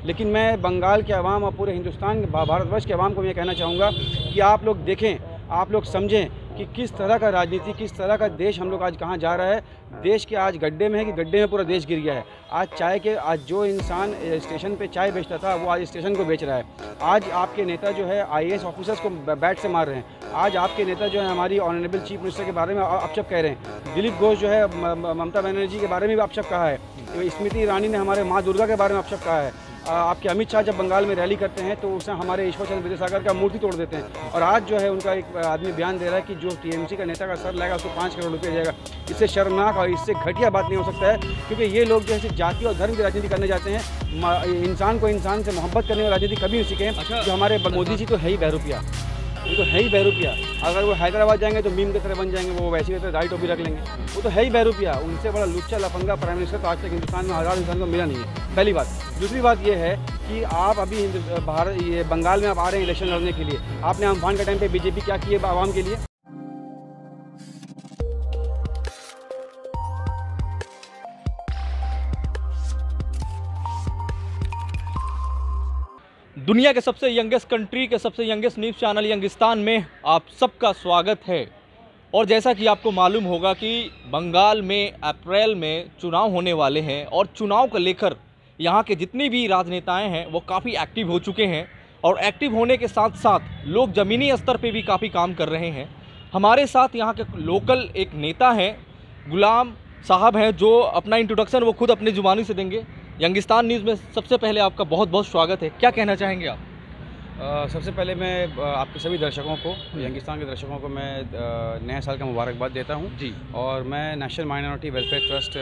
लेकिन मैं बंगाल के अवाम और पूरे हिंदुस्तान भारतवर्ष के अवाम को मैं कहना चाहूँगा कि आप लोग देखें, आप लोग समझें कि किस तरह का राजनीति, किस तरह का देश हम लोग आज कहाँ जा रहा है। देश के आज गड्ढे में है कि गड्ढे में पूरा देश गिर गया है। आज जो इंसान स्टेशन पे चाय बेचता था वो आज स्टेशन को बेच रहा है। आज आपके नेता जो है IAS ऑफिसर्स को बैट से मार रहे हैं। आज आपके नेता जो है हमारी ऑनरेबल चीफ मिनिस्टर के बारे में अपशब्द कह रहे हैं। दिलीप घोष जो है ममता बनर्जी के बारे में भी अपशब्द कहा है। स्मृति ईरानी ने हमारे माँ दुर्गा के बारे में अपशब्द कहा है। आपके अमित शाह जब बंगाल में रैली करते हैं तो उसमें हमारे ईश्वर चंद्र विद्यासागर का मूर्ति तोड़ देते हैं। और आज जो है उनका एक आदमी बयान दे रहा है कि जो TMC का नेता का सर लगेगा उसको 5 करोड़ रुपये जाएगा। इससे शर्मनाक और इससे घटिया बात नहीं हो सकता है, क्योंकि ये लोग जो है जाति और धर्म की राजनीति करने जाते हैं। इंसान को इंसान से मोहब्बत करने वाली राजनीति कभी नहीं सीखें। जो हमारे मोदी जी तो है ही बहरूपिया, वो तो है ही बहरूपिया। अगर वो हैदराबाद जाएंगे तो मीम की तरह बन जाएंगे, वो वैसी तरह दाढ़ी टोपी रख लेंगे। वो तो है ही बहरूपिया। उनसे बड़ा लुच्चा लफंगा प्राइम मिनिस्टर तो आज तक हिंदुस्तान में हज़ार इंसान को मिला नहीं है, पहली बात। दूसरी बात ये है कि आप अभी ये बंगाल में आप आ रहे हैं इलेक्शन लड़ने के लिए। आपने अम्फान के टाइम पे बीजेपी क्या की है आवाम के लिए? दुनिया के सबसे यंगेस्ट कंट्री के सबसे यंगेस्ट न्यूज़ चैनल यंगिस्तान में आप सबका स्वागत है। और जैसा कि आपको मालूम होगा कि बंगाल में अप्रैल में चुनाव होने वाले हैं और चुनाव को लेकर यहाँ के जितनी भी राजनेताएं हैं वो काफ़ी एक्टिव हो चुके हैं। और एक्टिव होने के साथ साथ लोग ज़मीनी स्तर पे भी काफ़ी काम कर रहे हैं। हमारे साथ यहाँ के लोकल एक नेता हैं, गुलाम साहब हैं, जो अपना इंट्रोडक्शन वो खुद अपनी ज़ुबानी से देंगे। यंगिस्तान न्यूज़ में सबसे पहले आपका बहुत बहुत स्वागत है। क्या कहना चाहेंगे आप? सबसे पहले मैं आपके सभी दर्शकों को, यंगिस्तान के दर्शकों को मैं नए साल का मुबारकबाद देता हूं जी। और मैं नेशनल माइनॉरिटी वेलफेयर ट्रस्ट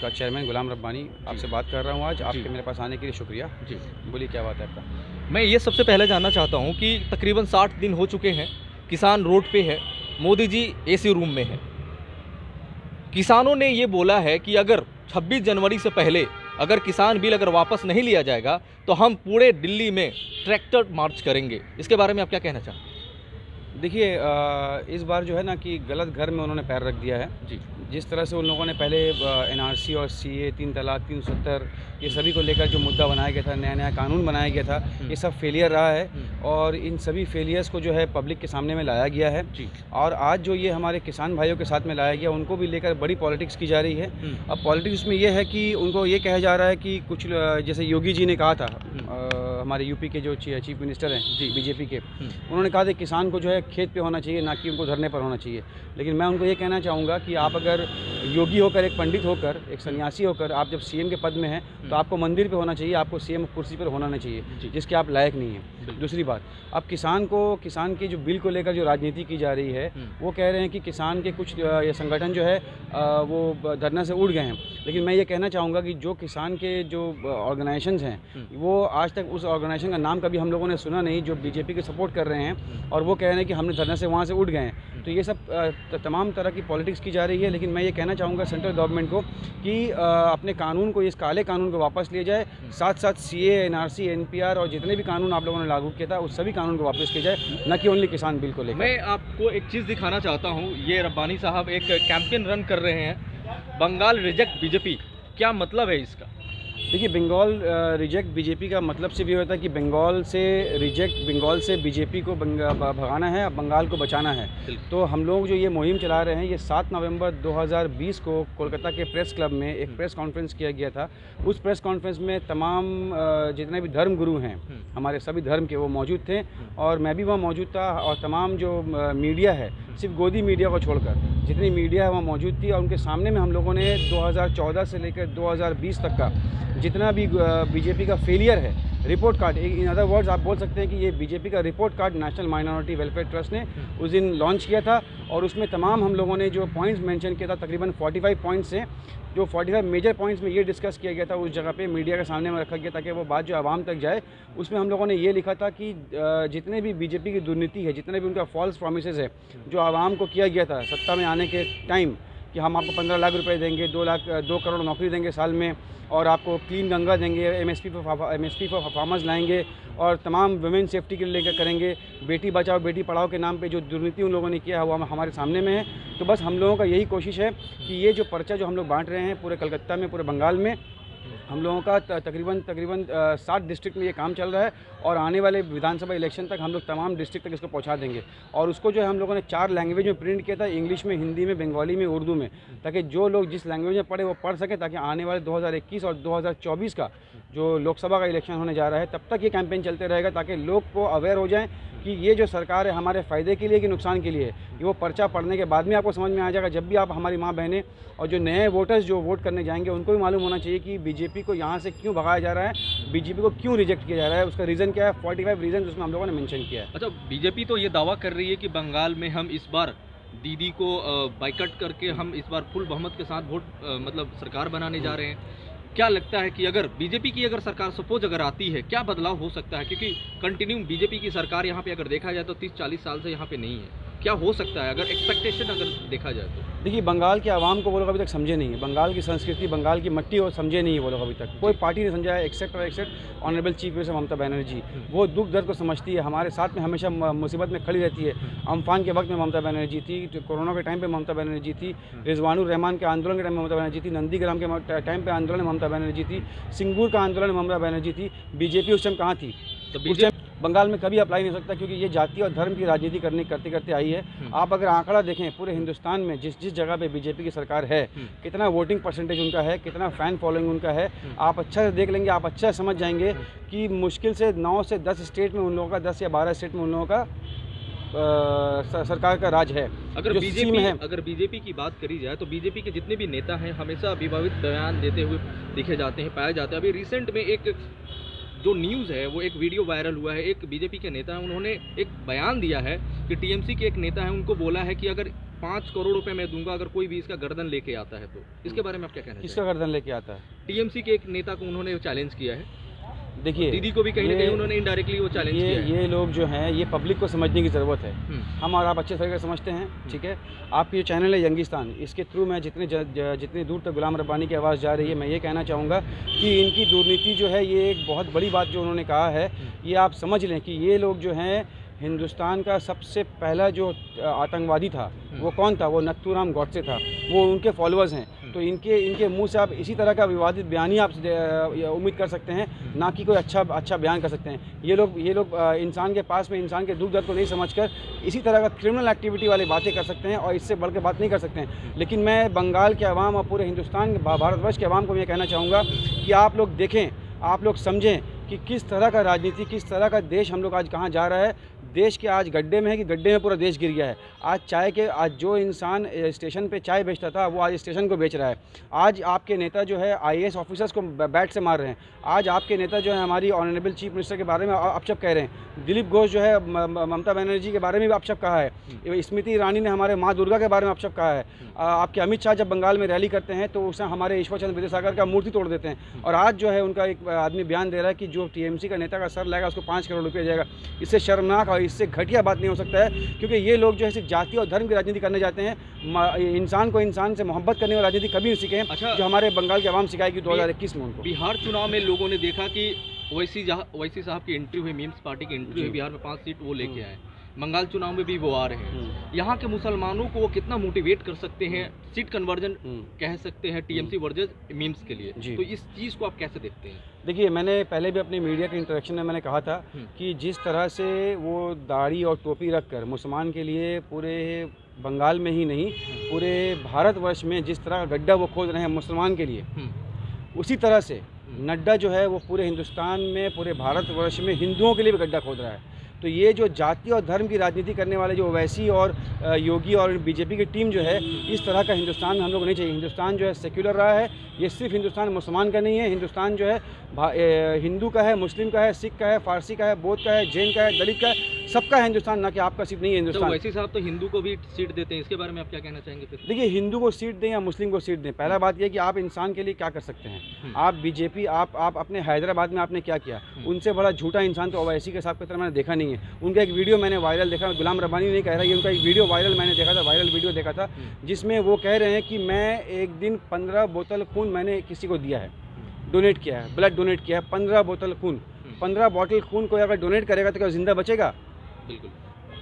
का चेयरमैन गुलाम रब्बानी आपसे बात कर रहा हूं आज। आपके मेरे पास आने के लिए शुक्रिया जी। बोलिए, क्या बात है आपका? मैं ये सबसे पहले जानना चाहता हूँ कि तकरीबन 60 दिन हो चुके हैं, किसान रोड पे है, मोदी जी AC रूम में है। किसानों ने ये बोला है कि अगर 26 जनवरी से पहले अगर किसान बिल अगर वापस नहीं लिया जाएगा तो हम पूरे दिल्ली में ट्रैक्टर मार्च करेंगे। इसके बारे में आप क्या कहना चाहते हैं? देखिए, इस बार जो है ना कि गलत घर में उन्होंने पैर रख दिया है जी। जिस तरह से उन लोगों ने पहले NRC और CA 3 तलाक 370 ये सभी को लेकर जो मुद्दा बनाया गया था, नया नया कानून बनाया गया था, ये सब फेलियर रहा है। और इन सभी फेलियर्स को जो है पब्लिक के सामने में लाया गया है जी। और आज जो ये हमारे किसान भाइयों के साथ में लाया गया, उनको भी लेकर बड़ी पॉलिटिक्स की जा रही है। अब पॉलिटिक्स में ये है कि उनको ये कहा जा रहा है कि कुछ जैसे योगी जी ने कहा था, हमारे UP के जो चीफ मिनिस्टर हैं जी BJP के, उन्होंने कहा था किसान को जो है खेत पे होना चाहिए, ना कि उनको धरने पर होना चाहिए। लेकिन मैं उनको ये कहना चाहूँगा कि आप अगर योगी होकर, एक पंडित होकर, एक सन्यासी होकर आप जब CM के पद में हैं तो आपको मंदिर पे होना चाहिए, आपको CM कुर्सी पर होना नहीं चाहिए, जिसके आप लायक नहीं हैं। दूसरी बात, अब किसान के जो बिल को लेकर जो राजनीति की जा रही है, वो कह रहे हैं कि किसान के कुछ संगठन जो है वो धरना से उड़ गए हैं। लेकिन मैं ये कहना चाहूँगा कि जो किसान के जो ऑर्गेनाइजेशंस हैं, वो आज तक उस ऑर्गेनाइजेशन का नाम कभी हम लोगों ने सुना नहीं, जो BJP के सपोर्ट कर रहे हैं, और वो कह रहे हैं कि हमने धरना से वहाँ से उठ गए हैं। तो ये सब तमाम तरह की पॉलिटिक्स की जा रही है। लेकिन मैं ये कहना चाहूँगा सेंट्रल गवर्नमेंट को कि अपने कानून को, इस काले कानून को वापस लिया जाए। साथ साथ CA, NRC, NPR और जितने भी कानून आप लोगों ने लागू किया था, उस सभी कानून को वापस किया जाए, न कि ओनली किसान बिल को लेकर। मैं आपको एक चीज़ दिखाना चाहता हूँ। ये रब्बानी साहब एक कैंपेन रन कर रहे हैं, बंगाल रिजेक्ट BJP। क्या मतलब है इसका? देखिए, बंगाल रिजेक्ट BJP का मतलब सिर्फ ये होता है कि बंगाल से BJP को भगाना है, बंगाल को बचाना है। तो हम लोग जो ये मुहिम चला रहे हैं, ये 7 नवंबर 2020 को कोलकाता के प्रेस क्लब में एक प्रेस कॉन्फ्रेंस किया गया था। उस प्रेस कॉन्फ्रेंस में तमाम जितने भी धर्म गुरु हैं, हमारे सभी धर्म के, वो मौजूद थे। और मैं भी वहाँ मौजूद था। और तमाम जो मीडिया है, सिर्फ गोदी मीडिया को छोड़कर जितनी मीडिया है वहाँ मौजूद थी। और उनके सामने में हम लोगों ने 2014 से लेकर 2020 तक का जितना भी BJP का फेलियर है, report card, in other words आप बोल सकते हैं कि ये BJP का report card national minority welfare trust ने उस दिन लॉन्च किया था। और उसमें तमाम हम लोगों ने जो पॉइंट्स मेंशन किया था, तकरीबन 45 पॉइंट्स हैं, जो 45 मेजर पॉइंट्स में ये डिस्कस किया गया था, उस जगह पे मीडिया के सामने में रखा गया ताकि वो बात जो आवाम तक जाए। उसमें हम लोगों ने ये लिखा था कि जितने भी BJP की दुर्नीति है, जितने भी उनका फॉल्स प्रॉमिसेस है, जो आवाम को किया गया था सत्ता में आने के टाइम, कि हम आपको 15 लाख रुपए देंगे, 2 करोड़ नौकरी देंगे साल में, और आपको क्लीन गंगा देंगे, MSP फॉर फार्मर्स लाएंगे, और तमाम वुमेन सेफ्टी के लिए करेंगे, बेटी बचाओ बेटी पढ़ाओ के नाम पे जो दुर्नीति उन लोगों ने किया है वो हमारे सामने में है। तो बस हम लोगों का यही कोशिश है कि ये जो पर्चा जो हम लोग बांट रहे हैं पूरे कलकत्ता में, पूरे बंगाल में, हम लोगों का तकरीबन 7 डिस्ट्रिक्ट में ये काम चल रहा है और आने वाले विधानसभा इलेक्शन तक हम लोग तमाम डिस्ट्रिक्ट तक इसको पहुंचा देंगे। और उसको जो है हम लोगों ने 4 लैंग्वेज में प्रिंट किया था, इंग्लिश में, हिंदी में, बंगाली में, उर्दू में, ताकि जो लोग जिस लैंग्वेज में पढ़े वो पढ़ सके, ताकि आने वाले 2021 और 2024 का जो लोकसभा का इलेक्शन होने जा रहा है तब तक ये कैंपेन चलते रहेगा, ताकि लोग को अवेयर हो जाएँ कि ये जो सरकार है हमारे फ़ायदे के लिए कि नुकसान के लिए है। ये वो पर्चा पढ़ने के बाद में आपको समझ में आ जाएगा। जब भी आप हमारी माँ बहनें और जो नए वोटर्स जो वोट करने जाएंगे उनको भी मालूम होना चाहिए कि बीजेपी को यहाँ से क्यों भगाया जा रहा है, बीजेपी को क्यों रिजेक्ट किया जा रहा है, उसका रीज़न क्या है। 45 रीज़न उसमें हम लोगों ने मेंशन किया है। अच्छा, बीजेपी तो ये दावा कर रही है कि बंगाल में हम इस बार दीदी को बाइकआउट करके हम इस बार फुल बहुमत के साथ वोट मतलब सरकार बनाने जा रहे हैं। क्या लगता है कि अगर बीजेपी की अगर सरकार सपोज अगर आती है, क्या बदलाव हो सकता है? क्योंकि कंटिन्यू बीजेपी की सरकार यहाँ पे अगर देखा जाए तो 30-40 साल से यहाँ पे नहीं है। क्या हो सकता है अगर एक्सपेक्टेशन अगर देखा जाए तो? देखिए, बंगाल के आवाम को वो लोग अभी तक समझे नहीं है, बंगाल की संस्कृति, बंगाल की मट्टी और समझे नहीं है वो लोग अभी तक। कोई पार्टी नहीं समझा है accept honourable chief minister Mamata Banerjee. वो दुख दर्द को समझती है, हमारे साथ में हमेशा मुसीबत में खड़ी रहती है। अम्फान के वक्त में ममता बनर्जी थी, कोरोना के टाइम पे ममता बनर्जी थी, रिजवानुर रहमान के आंदोलन के टाइम में ममता बनर्जी थी, नंदीग्राम के टाइम पे आंदोलन में ममता बनर्जी थी, सिंगूर का आंदोलन में ममता बनर्जी थी। बीजेपी उस टाइम कहाँ थी? तो उस टाइम बंगाल में कभी अप्लाई नहीं हो सकता, क्योंकि ये जाति और धर्म की राजनीति करते करते आई है। आप अगर आंकड़ा देखें पूरे हिंदुस्तान में जिस जगह पे बीजेपी की सरकार है, कितना वोटिंग परसेंटेज उनका है, कितना फ़ैन फॉलोइंग उनका है, आप अच्छा से देख लेंगे, आप अच्छा समझ जाएंगे कि मुश्किल से 9 से 10 स्टेट में उन लोगों का, 10 या 12 स्टेट में उन लोगों का सरकार का राज है। अगर बीजेपी की बात करी जाए तो बीजेपी के जितने भी नेता हैं हमेशा अभिभावित बयान देते हुए देखे जाते हैं, पाए जाते हैं। अभी रिसेंट में एक जो न्यूज़ है वो एक वीडियो वायरल हुआ है, एक बीजेपी के नेता हैं, उन्होंने एक बयान दिया है कि टीएमसी के एक नेता है, उनको बोला है कि अगर 5 करोड़ रुपए मैं दूंगा अगर कोई भी इसका गर्दन लेके आता है तो। इसके बारे में आप क्या कहना किसका गर्दन लेके आता है? टीएमसी के एक नेता को उन्होंने चैलेंज किया है। देखिए, दीदी को भी कहीं ना कहीं उन्होंने इनडायरेक्टली वो चैलेंज किया है। ये लोग जो हैं ये पब्लिक को समझने की ज़रूरत है। हम और आप अच्छे तरीके से समझते हैं, ठीक है। आपकी जो चैनल है यंगिस्तान, इसके थ्रू मैं जितनी दूर तक गुलाम रब्बानी की आवाज़ जा रही है, मैं ये कहना चाहूँगा कि इनकी दुर्नीति जो है, ये एक बहुत बड़ी बात जो उन्होंने कहा है, ये आप समझ लें कि ये लोग जो हैं हिंदुस्तान का सबसे पहला जो आतंकवादी था वो कौन था? वो नथुराम गॉडसे था, वो उनके फॉलोअर्स हैं। तो इनके मुंह से आप इसी तरह का विवादित बयान ही आप उम्मीद कर सकते हैं, ना कि कोई अच्छा बयान कर सकते हैं। ये लोग इंसान के पास में इंसान के दुख दर्द को नहीं समझकर इसी तरह का क्रिमिनल एक्टिविटी वाली बातें कर सकते हैं और इससे बढ़ के बात नहीं कर सकते हैं। लेकिन मैं बंगाल के अवाम और पूरे हिंदुस्तान भारतवर्ष के अवाम को ये कहना चाहूँगा कि आप लोग देखें, आप लोग समझें कि किस तरह का राजनीति, किस तरह का देश हम लोग आज कहाँ जा रहा है। देश के आज गड्ढे में है कि गड्ढे में पूरा देश गिर गया है। आज जो इंसान स्टेशन पे चाय बेचता था वो आज स्टेशन को बेच रहा है। आज आपके नेता जो है आईएएस ऑफिसर्स को बैट से मार रहे हैं। आज आपके नेता जो है हमारी ऑनरेबल चीफ मिनिस्टर के बारे में अपशब्द कह रहे हैं। दिलीप घोष जो है ममता बनर्जी के बारे में भी अपशब्द कहा है। स्मृति ईरानी ने हमारे माँ दुर्गा के बारे में अपशब्द कहा है। आपके अमित शाह जब बंगाल में रैली करते हैं तो उसमें हमारे ईश्वर चंद्र विद्यासागर का मूर्ति तोड़ देते हैं। और आज जो है उनका एक आदमी बयान दे रहा है कि जो टीएमसी का नेता का सर लगेगा उसको 5 करोड़ रुपया जाएगा। इससे शर्मनाक और इससे घटिया बात नहीं हो सकता है, क्योंकि ये लोग जो है सिर्फ जाति और धर्म की राजनीति करने जाते हैं। इंसान को इंसान से मोहब्बत करने वाली राजनीति कभी नहीं सीखे। अच्छा, जो हमारे बंगाल के आवाम सिखाएगी 2021 में उनको। बिहार चुनाव में लोगों ने देखा कि ओवैसी साहब की एंट्री हुई, मीम्स पार्टी की एंट्री हुई, बिहार में 5 सीट वो लेके आए। बंगाल चुनाव में भी वो आ रहे हैं। यहाँ के मुसलमानों को वो कितना मोटिवेट कर सकते हैं, सीट कन्वर्जन कह सकते हैं टीएमसी वर्सेस मीम्स के लिए, तो इस चीज़ को आप कैसे देखते हैं? देखिए, मैंने पहले भी अपनी मीडिया के इंटरेक्शन में मैंने कहा था कि जिस तरह से वो दाढ़ी और टोपी रखकर मुसलमान के लिए पूरे बंगाल में ही नहीं पूरे भारतवर्ष में जिस तरह का गड्ढा वो खोद रहे हैं मुसलमान के लिए, उसी तरह से नड्डा जो है वो पूरे हिंदुस्तान में, पूरे भारतवर्ष में हिंदुओं के लिए भी गड्ढा खोद रहा है। तो ये जो जाति और धर्म की राजनीति करने वाले जो ओवैसी और योगी और बीजेपी की टीम जो है, इस तरह का हिंदुस्तान में हम लोग नहीं चाहिए। हिंदुस्तान जो है सेक्युलर रहा है। ये सिर्फ हिंदुस्तान मुसलमान का नहीं है, हिंदुस्तान जो है हिंदू का है, मुस्लिम का है, सिख का है, फारसी का है, बौद्ध का है, जैन का है, दलित का है, सबका है हिंदुस्तान, ना कि आपका सिर्फ नहीं है हिंदुस्तान। तो वैसे साहब तो हिंदू को भी सीट देते हैं, इसके बारे में आप क्या कहना चाहेंगे? देखिए, हिंदू को सीट दें या मुस्लिम को सीट दें, पहला बात यह कि आप इंसान के लिए क्या कर सकते हैं। आप बीजेपी, आप अपने हैदराबाद में आपने क्या किया? उनसे बड़ा झूठा इंसान तो ओवैसी के साहब की तरह मैंने देखा नहीं है। उनका एक वीडियो मैंने वायरल देखा, गुलाम रब्बानी नहीं कह रहा, ये उनका एक वीडियो वायरल मैंने देखा था, वायरल वीडियो देखा था, जिसमें वो कह रहे हैं कि मैं एक दिन 15 बोतल खून मैंने किसी को दिया है, डोनेट किया है, ब्लड डोनेट किया है। 15 बोतल खून, 15 बॉटल खून कोई अगर डोनेट करेगा तो क्या जिंदा बचेगा? बिल्कुल।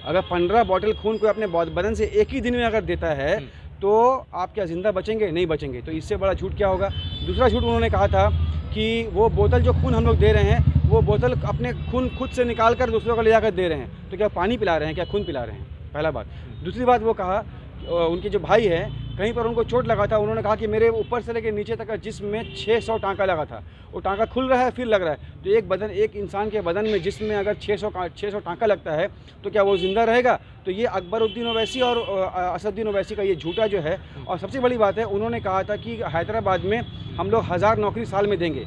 अगर 15 बॉटल खून कोई अपने बदन से एक ही दिन में अगर देता है तो आप क्या जिंदा बचेंगे? नहीं बचेंगे। तो इससे बड़ा झूठ क्या होगा? दूसरा झूठ उन्होंने कहा था कि वो बोतल जो खून हम लोग दे रहे हैं, वो बोतल अपने खून खुद से निकाल कर दूसरों को ले जाकर दे रहे हैं। तो क्या पानी पिला रहे हैं, क्या खून पिला रहे हैं? पहला बात। दूसरी बात, वो कहा उनके जो भाई हैं, कहीं पर उनको चोट लगा था, उन्होंने कहा कि मेरे ऊपर से लेकर नीचे तक का जिस्म में 600 टाँका लगा था। वो टाँका खुल रहा है फिर लग रहा है। तो एक इंसान के बदन में, जिस्म में अगर 600 टाँका लगता है तो क्या वो ज़िंदा रहेगा? तो ये अकबरुद्दीन ओवैसी और असदुद्दीन ओवैसी का ये झूठा जो है। और सबसे बड़ी बात है, उन्होंने कहा था कि हैदराबाद में हम लोग 1000 नौकरी साल में देंगे।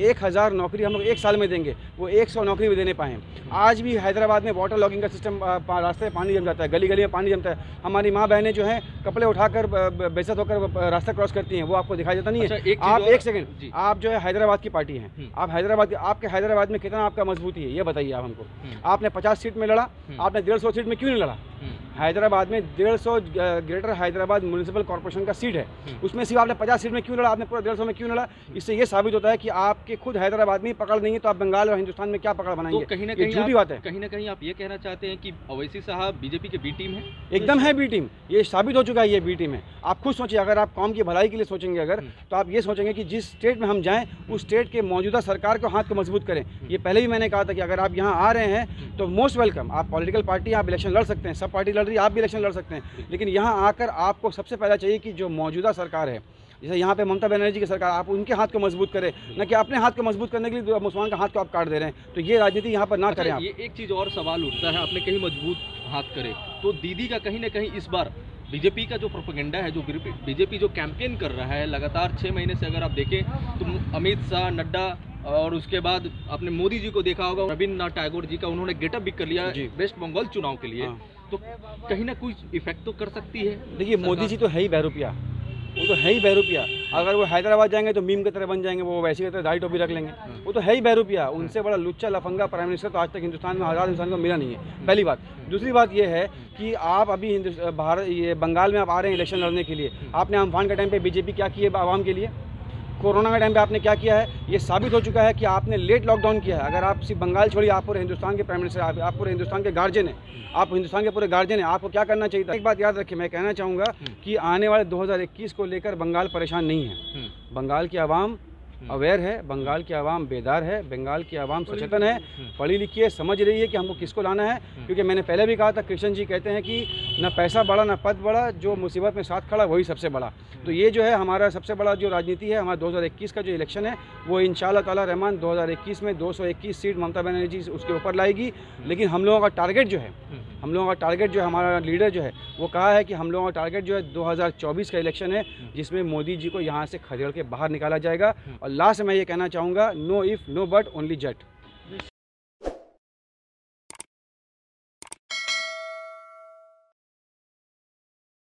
1000 नौकरी हम लोग एक साल में देंगे, वो 100 नौकरी भी देने पाएँ। आज भी हैदराबाद में वाटर लॉगिंग का सिस्टम, रास्ते में पानी जम जाता है, गली गली में पानी जमता है। हमारी माँ बहनें जो हैं कपड़े उठाकर बेइज्जत होकर रास्ता क्रॉस करती हैं, वो आपको दिखाई देता नहीं है। अच्छा, आप एक सेकंड, आप जो है हैदराबाद की पार्टी हैं, आप हैदराबाद, आपके हैदराबाद में कितना आपका मजबूती है ये बताइए आप हमको। आपने 50 सीट में लड़ा, आपने 150 सीट में क्यों नहीं लड़ा? हैदराबाद में 150 ग्रेटर हैदराबाद म्यूनिसिपल कॉर्पोरेशन का सीट है, उसमें सिर्फ आपने 50 सीट में क्यों लड़ा? आपने पूरा 150 में क्यों लड़ा? इससे ये साबित होता है कि आपके खुद हैदराबाद में पकड़ नहीं है, तो आप बंगाल और हिंदुस्तान में क्या पकड़ बनाएंगे? तो कहीं ना कहीं झूठी बात है। कहीं ना कहीं आप ये कहना चाहते हैं कि ओवैसी साहब बीजेपी के बी टीम है? एकदम है बी टीम, ये साबित हो चुका है, ये बी टीम है। आप खुद सोचिए, अगर आप कौम की भलाई के लिए सोचेंगे अगर, तो आप ये सोचेंगे कि जिस स्टेट में हम जाएं, उस स्टेट के मौजूदा सरकार को हाथ को मजबूत करें। ये पहले भी मैंने कहा था कि अगर आप यहाँ आ रहे हैं तो मोस्ट वेलकम। आप पॉलिटिकल पार्टी, आप इलेक्शन लड़ सकते हैं, सब पार्टी लड़ रही है, आप भी इलेक्शन लड़ सकते हैं, लेकिन यहाँ आकर आपको सबसे पहला चाहिए कि जो मौजूदा सरकार है, जैसे यहाँ पे ममता बनर्जी की सरकार, आप उनके हाथ को मजबूत करें, न कि अपने हाथ को मजबूत करने के लिए मुसलमान का हाथ को आप काट दे रहे हैं। तो ये राजनीति यहाँ पर ना करें आप। ये एक चीज़ और सवाल उठता है, आपने कहीं मजबूत हाथ करे तो दीदी का कहीं ना कहीं इस बार बीजेपी का जो प्रोपेगेंडा है, जो बीजेपी जो कैंपेन कर रहा है लगातार 6 महीने से, अगर आप देखें तो अमित शाह, नड्डा और उसके बाद आपने मोदी जी को देखा होगा, रविन्द्रनाथ टैगोर जी का उन्होंने गेटअप भी कर लिया वेस्ट बंगाल चुनाव के लिए। तो कहीं ना कुछ इफेक्ट तो कर सकती है। देखिए, मोदी जी तो है ही बहरूपिया, वो तो है ही बहरूपिया। अगर वो हैदराबाद जाएंगे तो मीम की तरह बन जाएंगे, वो वैसी की तरह दाढ़ी टोपी रख लेंगे, वो तो है ही बहरूपिया। उनसे बड़ा लुच्चा लफंगा प्राइम मिनिस्टर तो आज तक हिंदुस्तान में आज़ाद इंसान को मिला नहीं है, पहली बात। दूसरी बात ये है कि आप अभी ये बंगाल में आप आ रहे हैं इलेक्शन लड़ने के लिए, आपने अम्फान के टाइम पे बीजेपी क्या की है आवाम के लिए? कोरोना के टाइम पे आपने क्या किया है? ये साबित हो चुका है कि आपने लेट लॉकडाउन किया है। अगर आप सिर्फ बंगाल छोड़िए, आप पूरे हिंदुस्तान के प्राइम मिनिस्टर, आप पूरे हिंदुस्तान के गार्जियन हैं, आप हिंदुस्तान के पूरे गार्जियन हैं, आपको क्या करना चाहिए था? एक बात याद रखिए, मैं कहना चाहूँगा कि आने वाले 2021 को लेकर बंगाल परेशान नहीं है। बंगाल की आवाम अवेयर है, बंगाल की आवाम बेदार है, बंगाल की आवाम सचेतन है, पढ़ी लिखी है, समझ रही है कि हमको किसको लाना है। क्योंकि मैंने पहले भी कहा था, कृष्ण जी कहते हैं कि न पैसा बड़ा न पद बड़ा, जो मुसीबत में साथ खड़ा वही सबसे बड़ा। तो ये जो है हमारा सबसे बड़ा जो राजनीति है, हमारा 2021 का जो इलेक्शन है, वो इंशाअल्लाह ताला रहमान 2021 में 221 सीट ममता बनर्जी उसके ऊपर लाएगी। लेकिन हम लोगों का टारगेट जो है, हमारा लीडर जो है, वो कहा है कि हम लोगों का टारगेट जो है 2024 का इलेक्शन है, जिसमें मोदी जी को यहाँ से खदेड़ के बाहर निकाला जाएगा। और लास्ट में ये कहना चाहूँगा, no if no but, only Jatt.